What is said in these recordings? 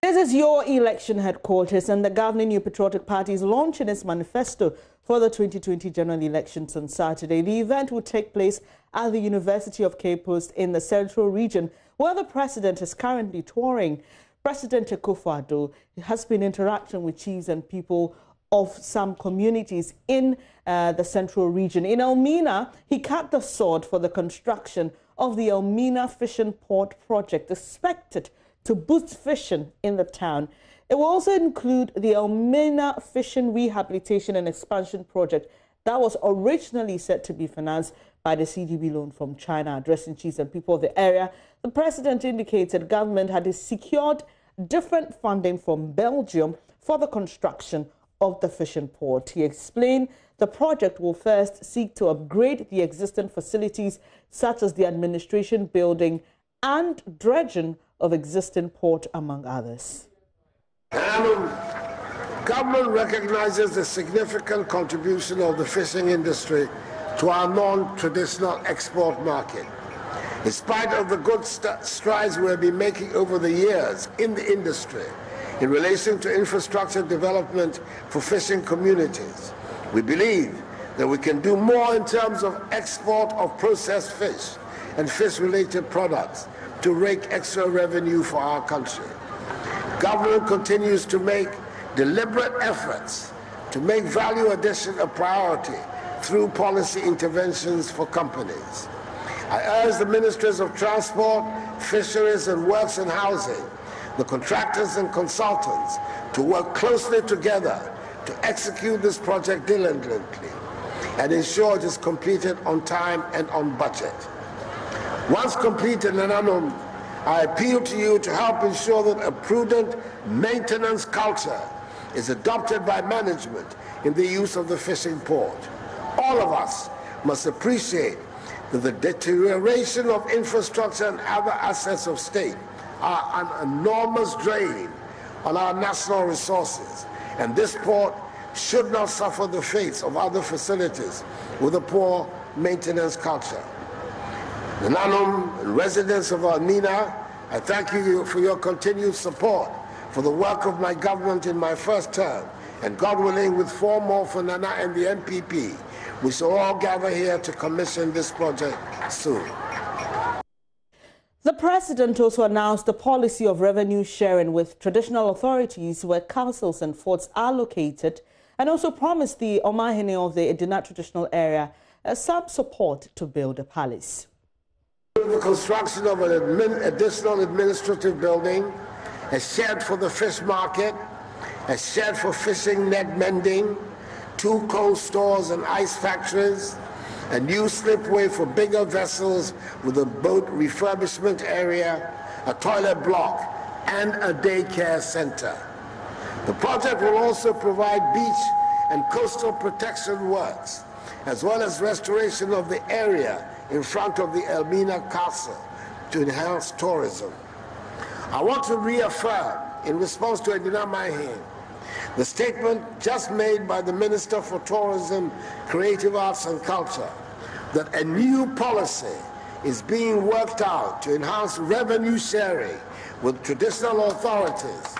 This is your election headquarters, and the governing New Patriotic Party is launching its manifesto for the 2020 general elections on Saturday. The event will take place at the University of Cape Coast in the Central Region, where the president is currently touring. President Akufo-Addo has been interacting with chiefs and people of some communities in the Central Region. In Elmina, he cut the sword for the construction of the Elmina Fishing Port project, expected to boost fishing in the town. It will also include the Elmina Fishing Rehabilitation and Expansion Project that was originally set to be financed by the CDB loan from China. Addressing chiefs and people of the area, the president indicated government had secured different funding from Belgium for the construction of the fishing port. He explained the project will first seek to upgrade the existing facilities such as the administration building and dredging of existing port, among others. Government recognizes the significant contribution of the fishing industry to our non-traditional export market. In spite of the good strides we have been making over the years in the industry in relation to infrastructure development for fishing communities, we believe that we can do more in terms of export of processed fish and fish-related products to rake extra revenue for our country. Government continues to make deliberate efforts to make value addition a priority through policy interventions for companies. I urge the Ministries of Transport, Fisheries and Works and Housing, the contractors and consultants to work closely together to execute this project diligently and ensure it is completed on time and on budget. Once completed, I appeal to you to help ensure that a prudent maintenance culture is adopted by management in the use of the fishing port. All of us must appreciate that the deterioration of infrastructure and other assets of state are an enormous drain on our national resources, and this port should not suffer the fates of other facilities with a poor maintenance culture. The Nanum and residents of Elmina, I thank you for your continued support for the work of my government in my first term, and God willing, with 4 more for Nana and the MPP, we shall all gather here to commission this project soon. The president also announced the policy of revenue sharing with traditional authorities where castles and forts are located, and also promised the Omahene of the Edina traditional area some support to build a palace. The construction of an additional administrative building, a shed for the fish market, a shed for fishing net mending, 2 cold stores and ice factories, a new slipway for bigger vessels with a boat refurbishment area, a toilet block, and a daycare center. The project will also provide beach and coastal protection works, as well as restoration of the area in front of the Elmina Castle to enhance tourism. I want to reaffirm, in response to Edina Mahin, the statement just made by the Minister for Tourism, Creative Arts and Culture, that a new policy is being worked out to enhance revenue sharing with traditional authorities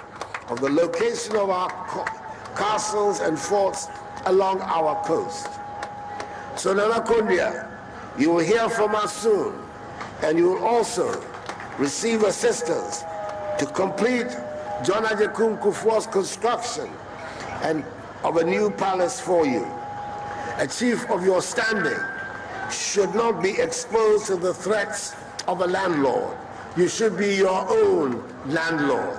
of the location of our castles and forts along our coast. So Nana Kondia, you will hear from us soon, and you will also receive assistance to complete John Ajekun Kufuor's construction and of a new palace for you. A chief of your standing should not be exposed to the threats of a landlord. You should be your own landlord.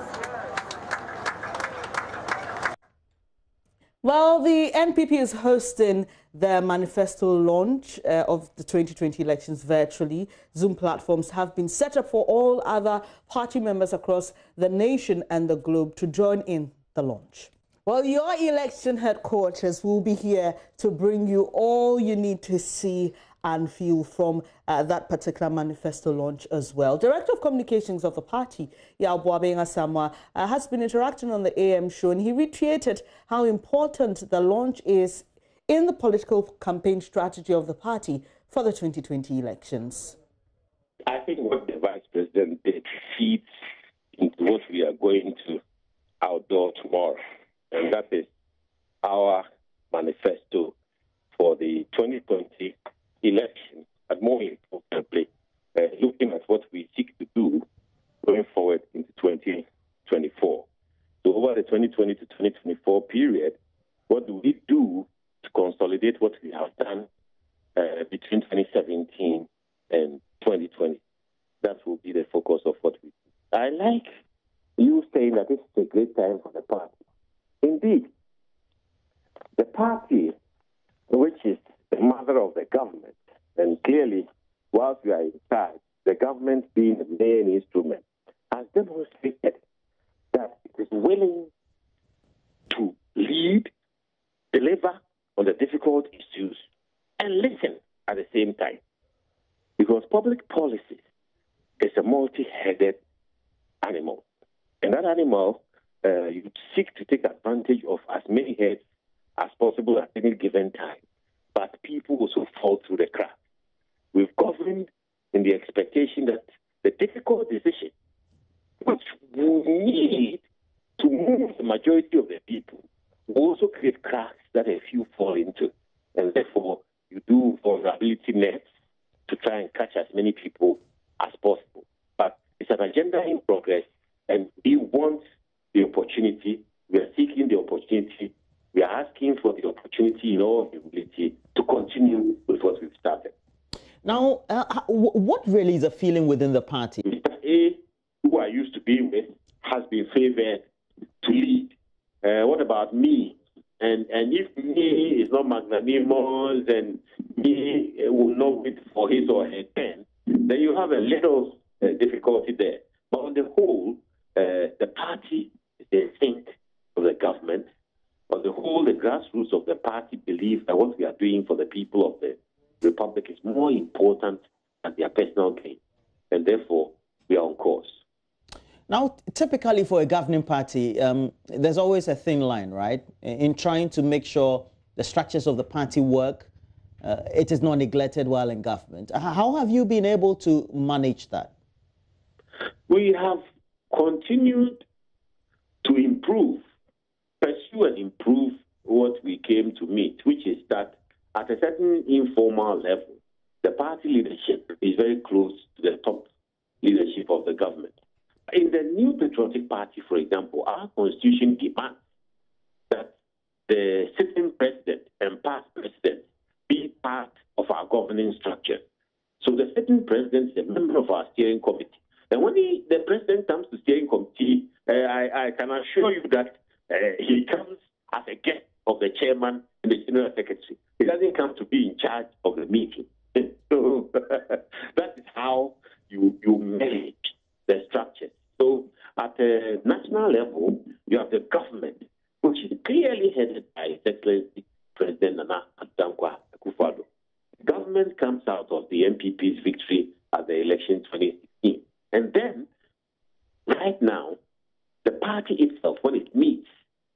Well, the NPP is hosting the Manifesto launch of the 2020 elections virtually. Zoom platforms have been set up for all other party members across the nation and the globe to join in the launch. Well, your election headquarters will be here to bring you all you need to see and feel from that particular manifesto launch as well. Director of Communications of the party, Yaobuabe Asamoah, has been interacting on the AM show, and he reiterated how important the launch is in the political campaign strategy of the party for the 2020 elections. I think what the Vice President did feeds into what we are going to outdoor tomorrow, and that is our manifesto for the 2020 election, and more importantly, looking at what we seek to do going forward into 2024. So over the 2020 to 2024 period, what do we do to consolidate what we have done between 2017 and 2020? That will be the focus of what we do. I like you saying that this is a great time for the party. Indeed, the party, which is the mother of the government, and clearly, whilst we are in charge, the government being the main instrument, has demonstrated that it is willing to lead, deliver on the difficult issues, and listen at the same time. Because public policy is a multi-headed animal. And that animal, you seek to take advantage of as many heads as possible at any given time. But people also fall through the cracks. We've governed in the expectation that the difficult decision, which will need to move the majority of the people, will also create cracks that a few fall into. And therefore, you do vulnerability nets to try and catch as many people as possible. But it's an agenda in progress, and we want the opportunity. We are seeking the opportunity. We are asking for the opportunity in all humility to continue with what we've started. Now, what really is the feeling within the party? Mr. A, who I used to be with, has been favored to lead. What about me? And if me is not magnanimous and me will not wait for his or her turn, then you have a little difficulty there. But on the whole, the party is in sync of the government. On the whole, the grassroots of the party believe that what we are doing for the people of the Republic is more important than their personal gain. And therefore, we are on course. Now, typically for a governing party, there's always a thin line, right? In trying to make sure the structures of the party work, it is not neglected while in government. How have you been able to manage that? We have continued to improve, pursue and improve what we came to meet, which is that at a certain informal level, the party leadership is very close to the top leadership of the government. In the New Patriotic Party, for example, our constitution demands that the sitting president and past president be part of our governing structure. So the sitting president is a member of our steering committee. And when the president comes to steering committee, I can assure you that he comes as a guest of the chairman and the general secretary. He doesn't come to be in charge of the meeting. So that is how you manage the structure. So at a national level, you have the government, which is clearly headed by His Excellency President Nana Akufo-Addo. Government comes out of the MPP's victory at the election 2016. And then, right now, the party itself, when it meets,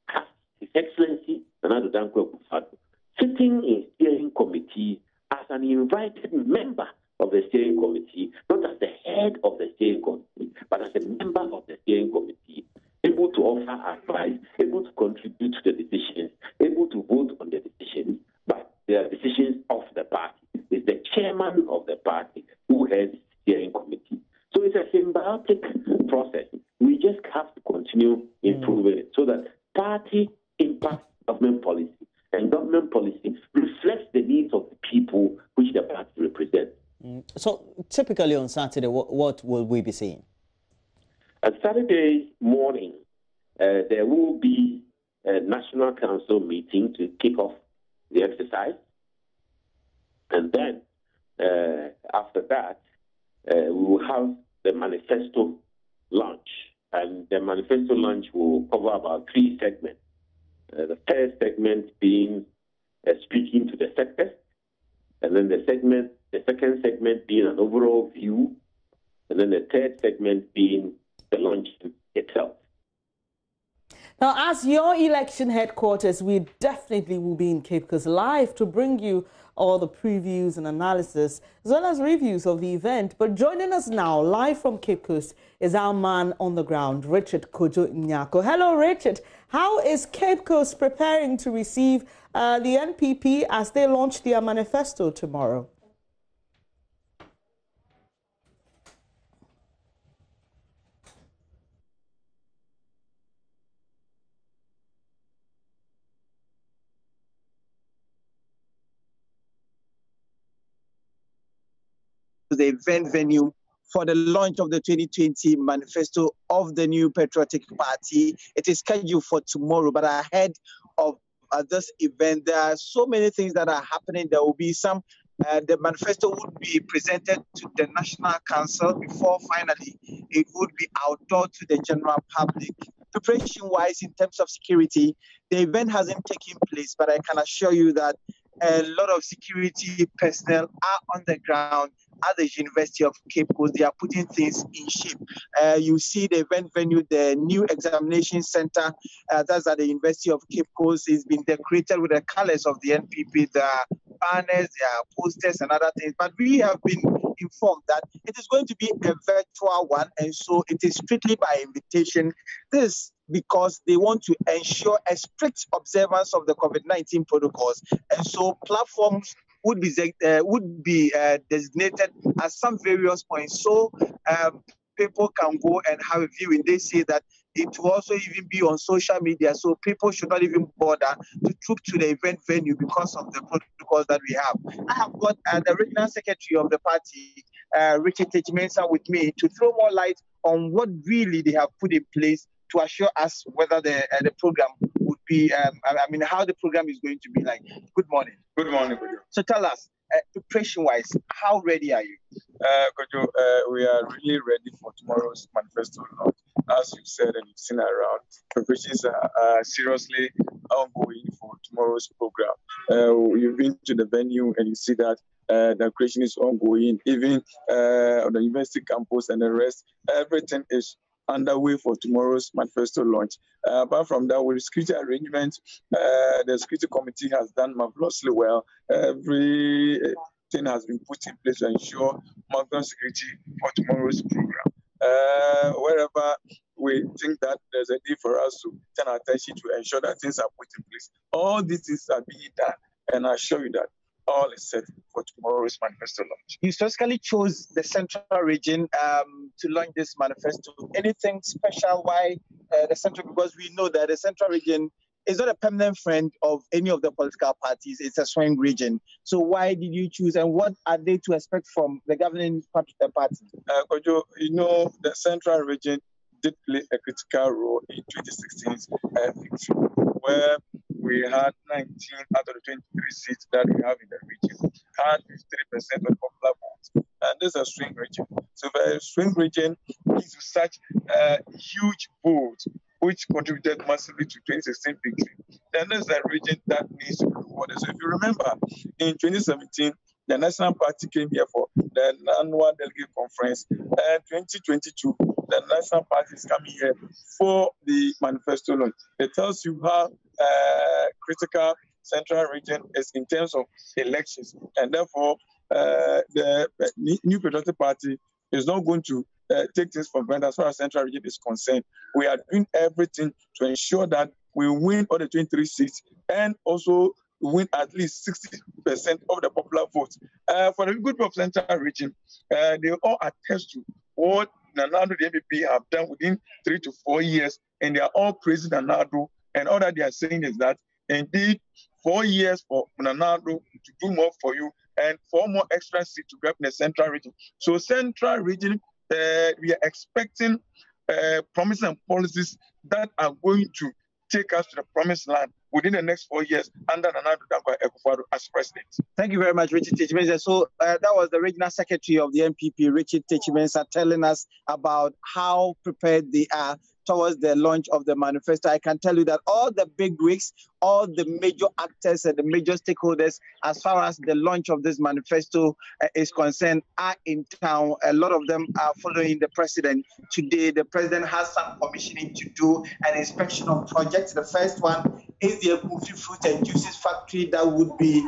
has His Excellency Nana Akufo-Addo sitting in steering committee as an invited member of the steering committee, not as the head of the steering committee, but as a member of the steering committee, able to offer advice, able to contribute to the decisions, able to vote on the decisions, but they are decisions of the party. It's the chairman of the party who heads the steering committee. So it's a symbiotic process. We just have to continue improving it so that party impacts government policy, and government policy reflects the needs of the people which the party represents. So typically on Saturday, what will we be seeing? On Saturday morning, there will be a National Council meeting to kick off the exercise. And then after that, we will have the Manifesto launch. And the Manifesto launch will cover about 3 segments. The first segment being speaking to the sectors, and then the second segment being an overall view, and then the third segment being the launch itself. Now, as your election headquarters, we definitely will be in Cape Coast live to bring you all the previews and analysis, as well as reviews of the event. But joining us now, live from Cape Coast, is our man on the ground, Richard Kojo Nyako. Hello, Richard. How is Cape Coast preparing to receive the NPP as they launch their manifesto tomorrow? The event venue for the launch of the 2020 manifesto of the new Patriotic Party. It is scheduled for tomorrow, but ahead of this event, there are so many things that are happening. There will be some, the manifesto would be presented to the National Council before finally it would be outdoor to the general public. Preparation-wise, in terms of security, the event hasn't taken place, but I can assure you that a lot of security personnel are on the ground at the University of Cape Coast. They are putting things in shape. You see the event venue, the new examination center, that's at the University of Cape Coast, is been decorated with the colors of the NPP. There are banners, there are posters and other things. But we have been informed that it is going to be a virtual one, and so it is strictly by invitation. This because they want to ensure a strict observance of the COVID-19 protocols, and so platforms would be designated at some various points, so people can go and have a viewing. They say that it will also even be on social media, so people should not even bother to troop to the event venue because of the protocols that we have. I have got the regional secretary of the party, Richard Techimensa, with me to throw more light on what really they have put in place to assure us whether the program would be, how the program is going to be like. Good morning. Good morning, Kojo. So tell us, preparation-wise, how ready are you? Kojo, we are really ready for tomorrow's manifesto launch. As you've said and you've seen around, preparations are seriously ongoing for tomorrow's program. You've been to the venue and you see that the creation is ongoing, even on the university campus and the rest. Everything is underway for tomorrow's manifesto launch. Apart from that, with security arrangements, the security committee has done marvelously well. Everything has been put in place to ensure maximum security for tomorrow's program. Wherever we think that there's a need for us to turn our attention to ensure that things are put in place, all these things are being done, and I assure you that all is set for tomorrow's manifesto launch. You specifically chose the central region to launch this manifesto. Anything special? Why the central? Because we know that the central region is not a permanent friend of any of the political parties. It's a swing region. So why did you choose, and what are they to expect from the governing party? Kojo, you know, the central region did play a critical role in 2016's victory, where we had 19 out of the 23 seats that we have in the region, had 53% of the popular vote. And this is a swing region. So the swing region gives you such a huge vote, which contributed massively to 2016 victory. Then there's a region that needs to be rewarded. So if you remember, in 2017, the National Party came here for the annual delegate conference, and 2022, the National Party is coming here for the manifesto launch. It tells you how critical central region is in terms of elections, and therefore the new Patriotic Party is not going to take this for granted as far as central region is concerned. We are doing everything to ensure that we win all the 23 seats and also win at least 60% of the popular vote. For the good of central region, they all attest to what Nanado, the MPP, have done within 3 to 4 years, and they are all praising Nanado, and all that they are saying is that indeed 4 years for Nanado to do more for you and 4 more extra seats to grab in the central region. So central region, we are expecting promises and policies that are going to take us to the promised land within the next 4 years under Akufo-Addo as president. Thank you very much, Richard Techimensa. So that was the regional secretary of the NPP, Richard Techimensa, telling us about how prepared they are towards the launch of the manifesto. I can tell you that all the big wigs, all the major actors and the major stakeholders, as far as the launch of this manifesto is concerned, are in town. A lot of them are following the president. Today, the president has some commissioning to do, an inspection of projects. The first one is the Akufi Fruit and Juices Factory that would be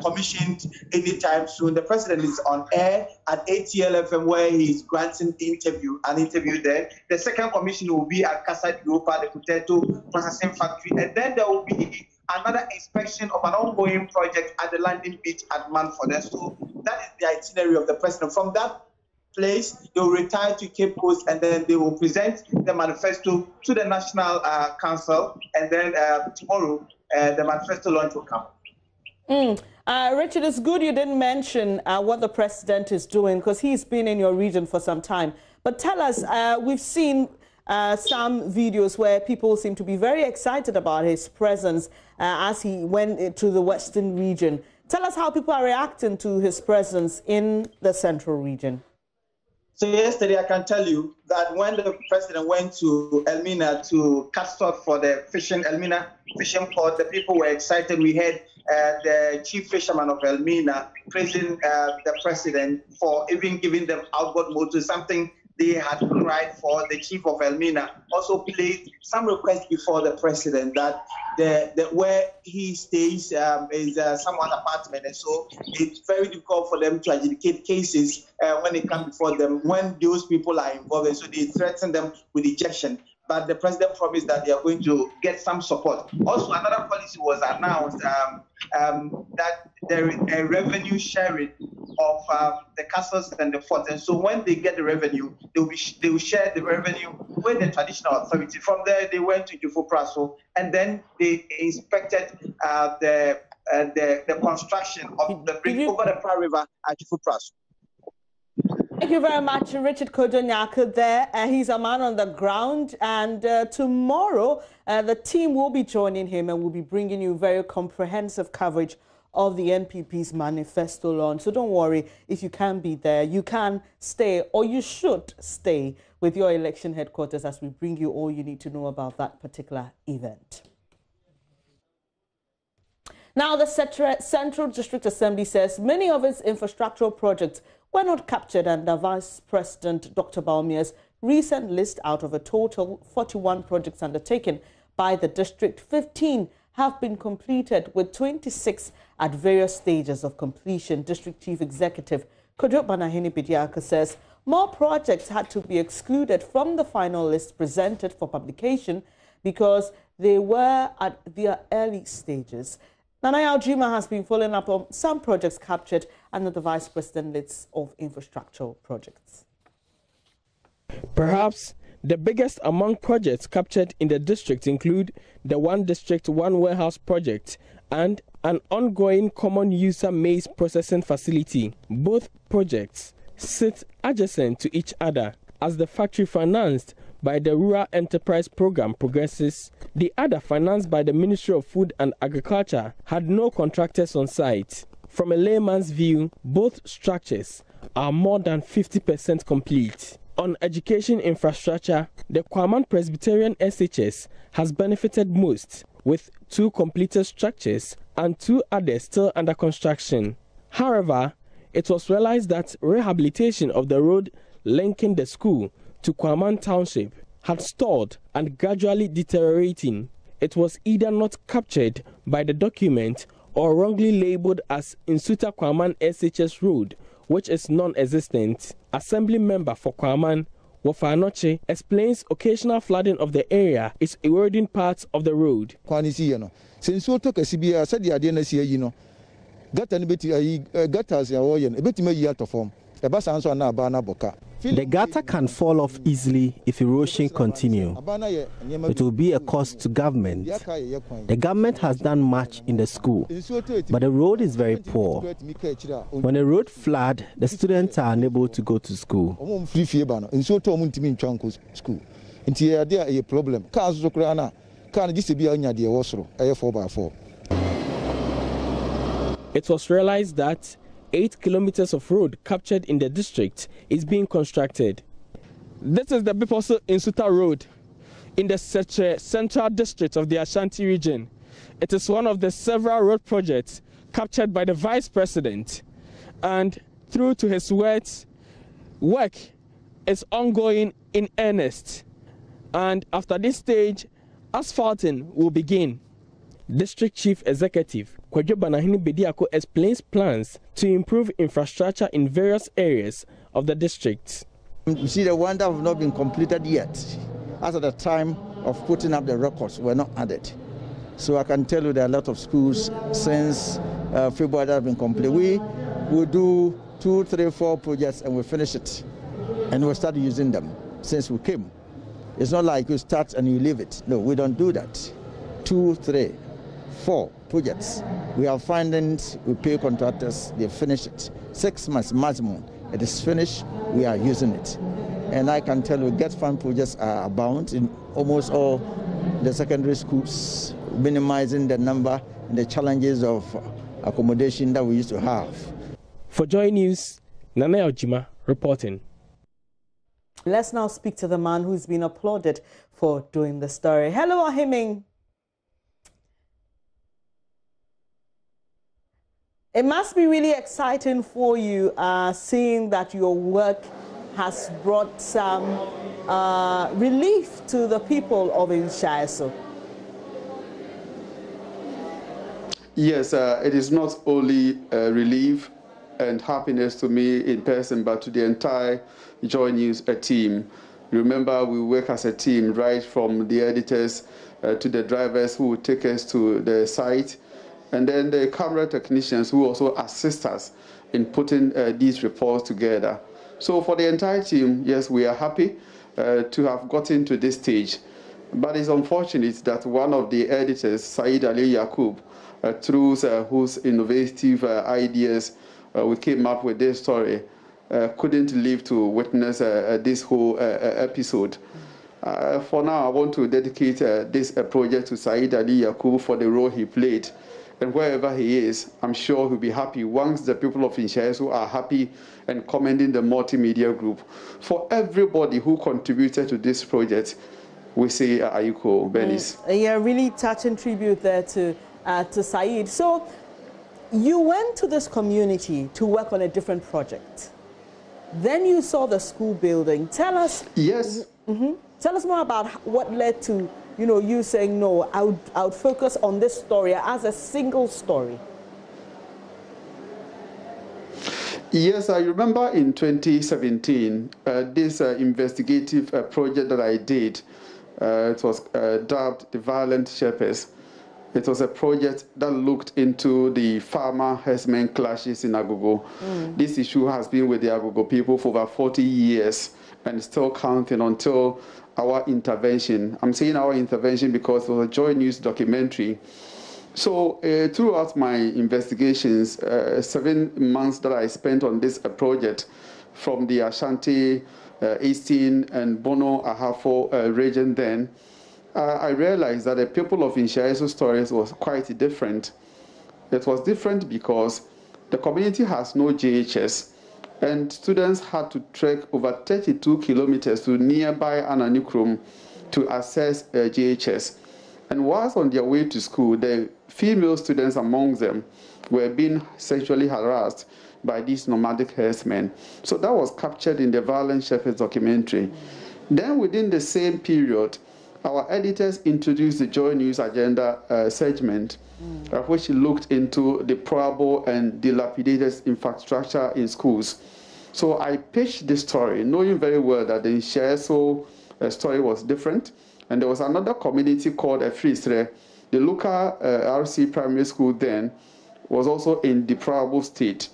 commissioned anytime soon. The president is on air at ATL FM where he's granting an interview there. The second commission will be at Casa Europa, the potato processing factory, and then there will be another inspection of an ongoing project at the landing beach at Manford. So that is the itinerary of the president. From that place, they will retire to Cape Coast, and then they will present the manifesto to the National Council, and then tomorrow the manifesto launch will come. Richard, it's good you didn't mention what the president is doing, because he's been in your region for some time. But tell us, we've seen some videos where people seem to be very excited about his presence as he went to the Western region. Tell us how people are reacting to his presence in the Central region. So yesterday, I can tell you that when the president went to Elmina to cast off for the Elmina fishing port, the people were excited. We had the chief fisherman of Elmina praising the president for even giving them outboard motors, something they had cried for. The chief of Elmina also placed some request before the president that where he stays is someone's apartment, and so it's very difficult for them to adjudicate cases when they come before them when those people are involved, and so they threaten them with ejection. But the president promised that they are going to get some support. Also, another policy was announced that there is a revenue sharing of the castles and the forts. And so when they get the revenue, they will share the revenue with the traditional authority. From there, they went to Jufo-Praso, and then they inspected the construction of the bridge over the Pra River at Jufo-Praso. Thank you very much, Richard Kodonyaka there. He's a man on the ground, and tomorrow the team will be joining him and will be bringing you very comprehensive coverage of the NPP's manifesto launch. So don't worry, if you can be there, you can stay, or you should stay with your election headquarters as we bring you all you need to know about that particular event. Now, the Central District Assembly says many of its infrastructural projects were not captured under Vice President Dr. Bawumia's recent list. Out of a total 41 projects undertaken by the district, 15 have been completed, with 26 at various stages of completion. District Chief Executive Kojo Banahini Bidiaka says more projects had to be excluded from the final list presented for publication because they were at their early stages. Nanaya Aljima has been following up on some projects captured under the Vice President list of infrastructural projects. Perhaps the biggest among projects captured in the district include the One District, One Warehouse project and an ongoing common user maize processing facility. Both projects sit adjacent to each other. As the factory financed by the Rural Enterprise Program progresses, the other, financed by the Ministry of Food and Agriculture, had no contractors on site. From a layman's view, both structures are more than 50% complete. On education infrastructure, the Kwaman Presbyterian SHS has benefited most, with 2 completed structures and 2 others still under construction. However, it was realized that rehabilitation of the road linking the school to Kwaman Township had stalled and gradually deteriorating. It was either not captured by the document or wrongly labeled as Insuta Kwaman SHS Road, which is non-existent. Assembly member for Kwaman, Wofanoche, explains occasional flooding of the area is eroding parts of the road. The gutter can fall off easily if erosion continues. It will be a cost to government. The government has done much in the school, but the road is very poor. When the road floods, the students are unable to go to school. It was realized that 8 kilometers of road captured in the district is being constructed. This is the Biposo Insuta Road in the central district of the Ashanti region. It is one of the several road projects captured by the Vice President, and through to his words, work is ongoing in earnest. And after this stage, Asphalting will begin. District Chief Executive Kwadwo Banahini Bediako explains plans to improve infrastructure in various areas of the district. You see, the ones that have not been completed yet, as at the time of putting up the records, were not added. So I can tell you there are a lot of schools since February that have been completed. We will do 2, 3, 4 projects and we finish it. And we'll start using them since we came. It's not like you start and you leave it. No, we don't do that. 2, 3, 4 projects. We have findings, we pay contractors, they finish it. 6 months maximum. It is finished, we are using it. And I can tell you, get fund projects are abound in almost all the secondary schools, minimizing the number and the challenges of accommodation that we used to have. For Joy News, Nana Ojima reporting. Let's now speak to the man who's been applauded for doing the story. Hello, Ahiming. It must be really exciting for you seeing that your work has brought some relief to the people of Inshaeso. Yes, it is not only relief and happiness to me in person, but to the entire Joy News team. Remember, we work as a team, right from the editors to the drivers who will take us to the site, and then the camera technicians who also assist us in putting these reports together. So for the entire team, yes, we are happy to have gotten to this stage. But it's unfortunate that one of the editors, Said Ali Yaqub, through whose innovative ideas we came up with this story, couldn't live to witness this whole episode. For now, I want to dedicate this project to Said Ali Yaqub for the role he played. And wherever he is, I'm sure he'll be happy once the people of Inshaeso are happy and commending the multimedia group. For everybody who contributed to this project, we say Ayuko, Benis. Yeah, really touching tribute there to Said. So you went to this community to work on a different project. Then you saw the school building. Tell us. Yes. Tell us more about what led to you saying, no, I would focus on this story as a single story. Yes, I remember in 2017, this investigative project that I did, it was dubbed The Violent Shepherds. It was a project that looked into the farmer-herdsman clashes in Agogo. This issue has been with the Agogo people for over 40 years and still counting until our intervention. I'm saying our intervention because it was a Joy News documentary. So throughout my investigations, 7 months that I spent on this project from the Ashanti, Eastern and Bono Ahafo region then, I realized that the people of Inshaeso stories was quite different. It was different because the community has no JHS, and students had to trek over 32 kilometers to nearby Ananukrum to access JHS. And whilst on their way to school, the female students among them were being sexually harassed by these nomadic herdsmen. So that was captured in the Violent Shepherds documentary. Then within the same period, our editors introduced the Joy News Agenda segment, which looked into the deplorable and dilapidated infrastructure in schools. So I pitched this story, knowing very well that the Inshaeso story was different. And there was another community called Efrisre. The local RC primary school then was also in deplorable state.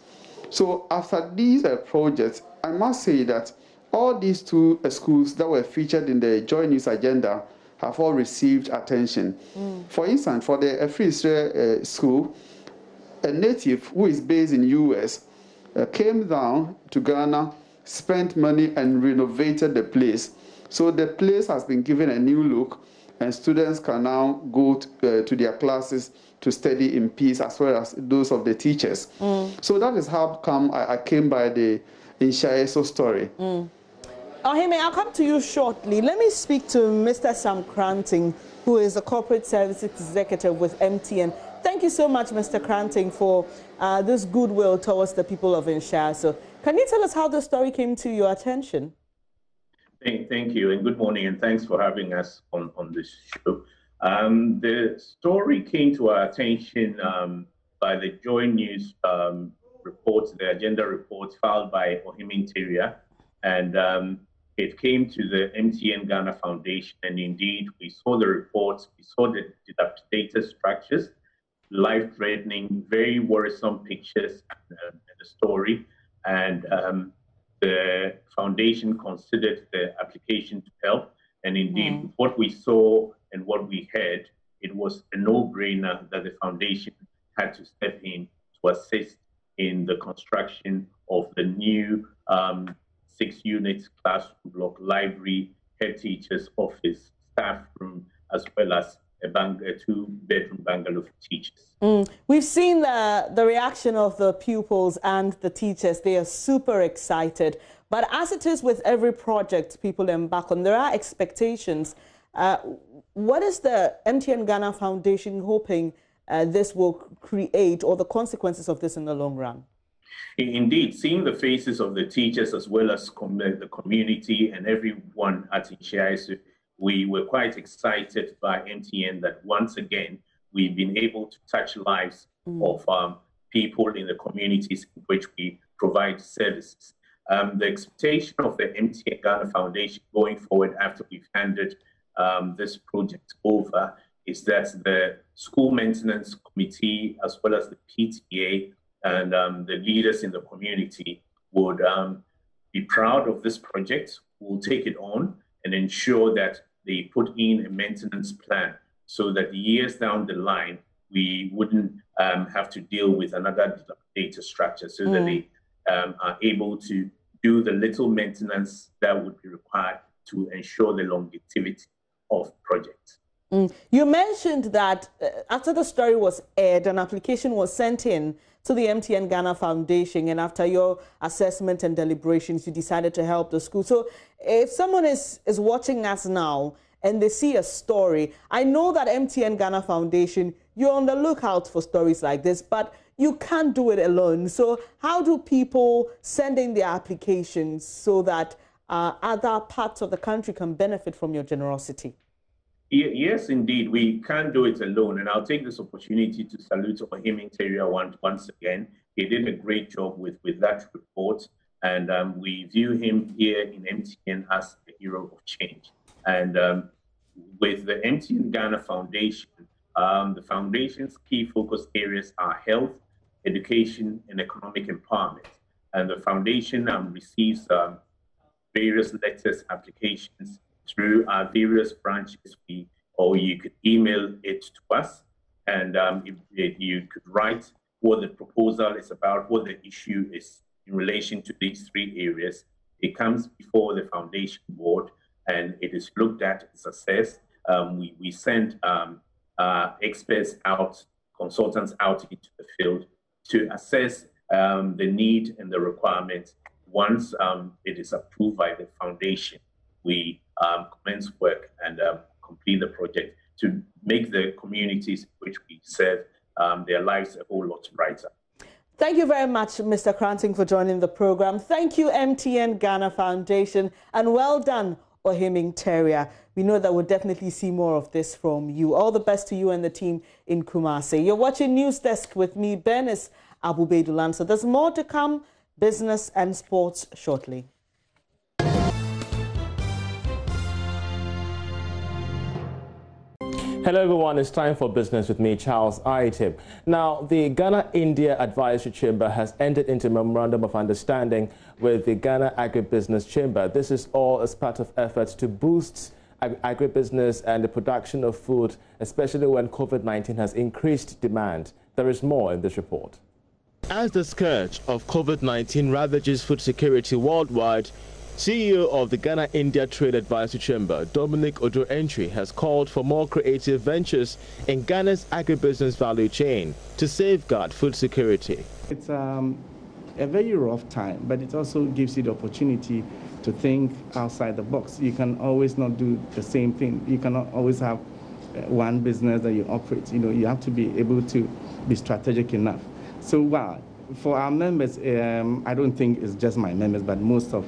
So after these projects, I must say that all these 2 schools that were featured in the Joy News Agenda have all received attention. For instance, for the Efrisre school, a native who is based in US came down to Ghana, spent money and renovated the place. So the place has been given a new look, and students can now go to their classes to study in peace, as well as those of the teachers. So that is how come I came by the Inshaeso story. Ohime, I'll come to you shortly. Let me speak to Mr. Sam Cranting, who is a corporate service executive with MTN. Thank you so much, Mr. Cranting, for this goodwill towards the people of Inshaeso. Can you tell us how the story came to your attention? Thank you, and good morning, and thanks for having us on this show. The story came to our attention by the JoyNews report, the agenda report filed by Ohimini, and it came to the MTN Ghana Foundation, and indeed we saw the reports, we saw the dilapidated structures, life-threatening, very worrisome pictures in the story, and the foundation considered the application to help, and indeed what we saw and what we heard, it was a no-brainer that the foundation had to step in to assist in the construction of the new 6-unit classroom block, library, head teacher's office, staff room, as well as a 2-bedroom bungalow for teachers. We've seen the reaction of the pupils and the teachers. They are super excited. But as it is with every project people embark on, there are expectations. What is the MTN Ghana Foundation hoping this will create, or the consequences of this in the long run? Indeed, seeing the faces of the teachers as well as the community and everyone at Inshaisu, we were quite excited by MTN that once again, we've been able to touch lives of people in the communities in which we provide services. The expectation of the MTN Ghana Foundation going forward after we've handed this project over is that the school maintenance committee, as well as the PTA and the leaders in the community would be proud of this project, will take it on and ensure that they put in a maintenance plan so that years down the line, we wouldn't have to deal with another data structure, so that they are able to do the little maintenance that would be required to ensure the longevity of projects. You mentioned that after the story was aired, an application was sent in to the MTN Ghana Foundation, and after your assessment and deliberations, you decided to help the school. So if someone is watching us now and they see a story, I know that MTN Ghana Foundation, you're on the lookout for stories like this, but you can't do it alone. So how do people send in their applications so that other parts of the country can benefit from your generosity? Yes, indeed. We can't do it alone. And I'll take this opportunity to salute Ohimini once again. He did a great job with that report. And we view him here in MTN as a hero of change. And with the MTN Ghana Foundation, the foundation's key focus areas are health, education, and economic empowerment. And the foundation receives various letters, applications through our various branches, or you could email it to us, and you could write what the proposal is about, what the issue is in relation to these 3 areas. It comes before the foundation board, and it is looked at, it's assessed. We send experts out, consultants out into the field to assess the need and the requirements. Once it is approved by the foundation, we commence work and complete the project to make the communities which we serve their lives a whole lot brighter. Thank you very much, Mr. Cranting, for joining the program. Thank you, MTN Ghana Foundation, and well done, Ohimini. We know that we'll definitely see more of this from you. All the best to you and the team in Kumasi. You're watching News Desk with me, Bernice Abubedulan. So there's more to come, business and sports shortly. Hello everyone, it's time for business with me, Charles Aitib. Now, the Ghana-India Advisory Chamber has entered into a memorandum of understanding with the Ghana Agribusiness Chamber. This is all as part of efforts to boost agribusiness and the production of food, especially when COVID-19 has increased demand. There is more in this report. As the scourge of COVID-19 ravages food security worldwide, CEO of the Ghana-India Trade Advisory Chamber, Dominic Odo-Entry, has called for more creative ventures in Ghana's agribusiness value chain to safeguard food security. It's a very rough time, but it also gives you the opportunity to think outside the box. You can always not do the same thing. You cannot always have one business that you operate. You have to be able to be strategic enough. So, for our members, I don't think it's just my members, but most of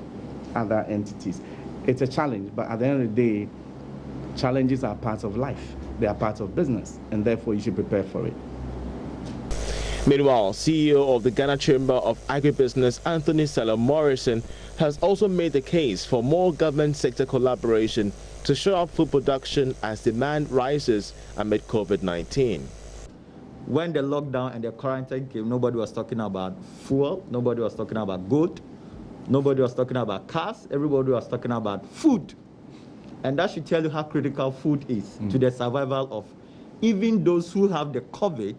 other entities. It's a challenge, but at the end of the day, challenges are part of life. They are part of business, and therefore you should prepare for it. Meanwhile, CEO of the Ghana Chamber of Agribusiness, Anthony Sella Morrison, has also made the case for more government sector collaboration to shore up food production as demand rises amid COVID-19. When the lockdown and the quarantine came, nobody was talking about fuel, nobody was talking about gold, nobody was talking about cars, everybody was talking about food. And that should tell you how critical food is to the survival of even those who have the COVID.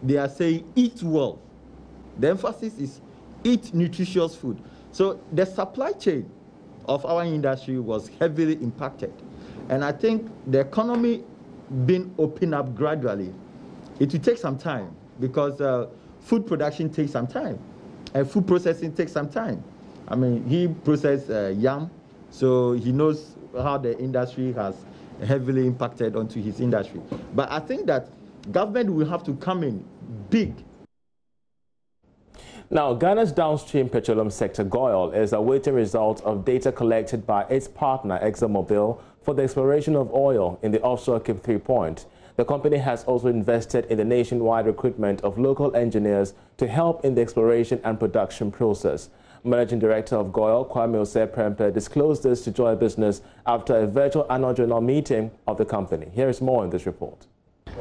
They are saying eat well. The emphasis is eat nutritious food. So the supply chain of our industry was heavily impacted. And I think the economy being opened up gradually, it will take some time because food production takes some time and food processing takes some time. I mean, he processed yam, so he knows how the industry has heavily impacted onto his industry. But I think that government will have to come in big. Now, Ghana's downstream petroleum sector, Goil, is awaiting results of data collected by its partner, ExxonMobil, for the exploration of oil in the offshore Cape 3 Point. The company has also invested in the nationwide recruitment of local engineers to help in the exploration and production process. Managing Director of Goil, Kwame Osei-Prempeh, disclosed this to Joy Business after a virtual annual general meeting of the company. Here is more in this report.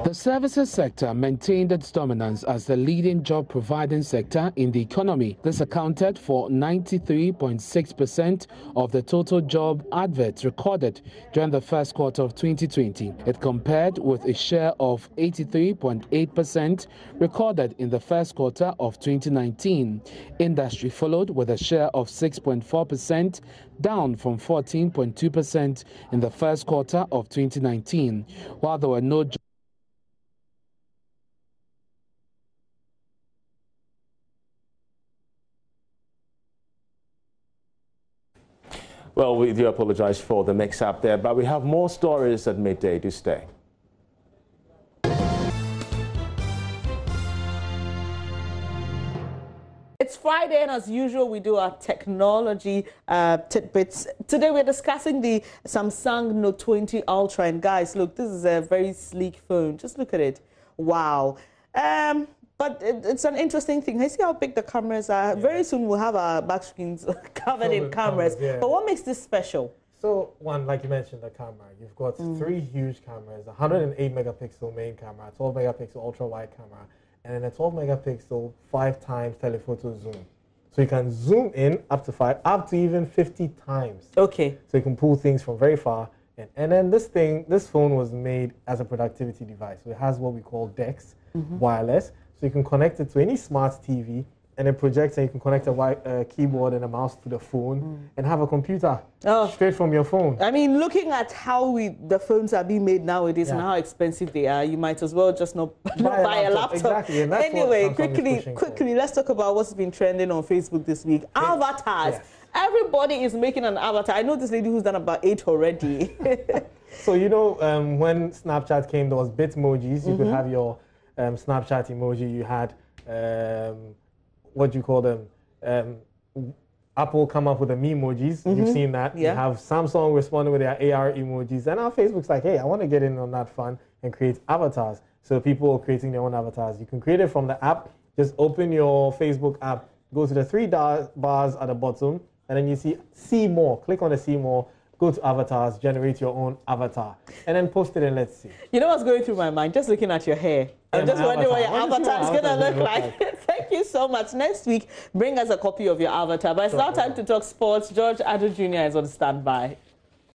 The services sector maintained its dominance as the leading job-providing sector in the economy. This accounted for 93.6% of the total job adverts recorded during the first quarter of 2020. It compared with a share of 83.8% recorded in the first quarter of 2019. Industry followed with a share of 6.4%, down from 14.2% in the first quarter of 2019. While there were no Well, we do apologize for the mix-up there, but we have more stories at midday. Do stay. It's Friday, and as usual, we do our technology tidbits. Today, we're discussing the Samsung Note 20 Ultra. And guys, look, this is a very sleek phone. Just look at it. Wow. But it's an interesting thing. I see how big the cameras are. Yeah. Very soon we'll have our back screens covered in cameras. Yeah. But what makes this special? So, one, like you mentioned, the camera. You've got three huge cameras, 108 megapixel main camera, 12 megapixel ultra-wide camera, and then a 12 megapixel 5x telephoto zoom. So you can zoom in up to even 50 times. Okay. So you can pull things from very far. And then this phone was made as a productivity device. So it has what we call DeX, wireless. So you can connect it to any smart TV, and it projects, and you can connect a keyboard and a mouse to the phone and have a computer straight from your phone. I mean, looking at how the phones are being made nowadays and how expensive they are, you might as well just not buy a laptop. Exactly. And that's anyway, quickly, let's talk about what's been trending on Facebook this week. Avatars. Yes. Everybody is making an avatar. I know this lady who's done about 8 already. So, you know, when Snapchat came, there was Bitmojis. You could have your Snapchat emoji. You had, what do you call them? Apple come up with the Memojis. You've seen that. Yeah. You have Samsung responding with their AR emojis. And now Facebook's like, hey, I want to get in on that fun and create avatars. So people are creating their own avatars. You can create it from the app. Just open your Facebook app, go to the 3 bars at the bottom, and then you see more. Click on the see more. Go to avatars, generate your own avatar, and then post it and let's see. You know what's going through my mind? Just looking at your hair. I'm just wondering what your avatar is going to look like. Thank you so much. Next week, bring us a copy of your avatar. But it's now time to talk sports. Akufo-Addo Jr. is on standby.